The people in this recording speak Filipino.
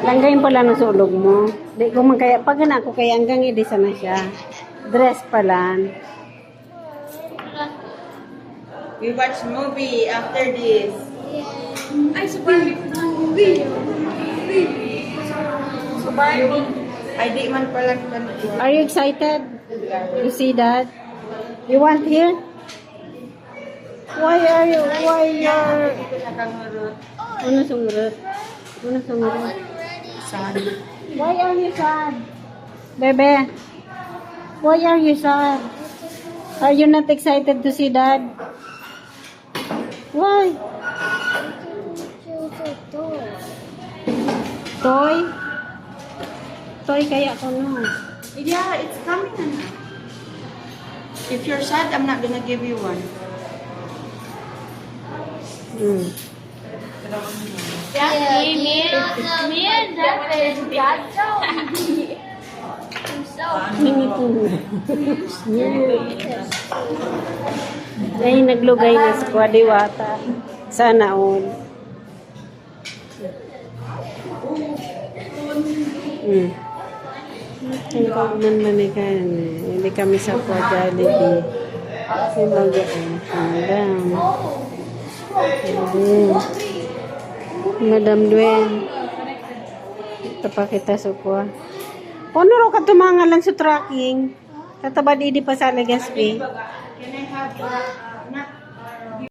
Langgayin pala ng sulog mo. Di ko man kaya, pag na ako kaya hanggang hindi sana siya. Dress pala. We watch movie after this. Ay, sa Barbie. Movie. So, Barbie. Ay, di man pala ganito. Are you excited to see that? You want here? Why you're... Ano sumurot? Ano sumurot? Sad. Why are you sad? Bebe, why are you sad? Are you not excited to see Dad? Why? Toy? Toy kaya ko no. Yeah, it's coming. If you're sad, I'm not gonna give you one. Hmm. Ay, naglugay na sa kwadiwata. Sana all. Ang kauman man ni kayan eh. Hindi kami sa Jollibee. Ang bagaan. Madam. Madam Duen. Ito pa kita sukwa. Ano ro ka tumangan lang sa tracking? Tatabad idi pa sa Legaspi. Can I have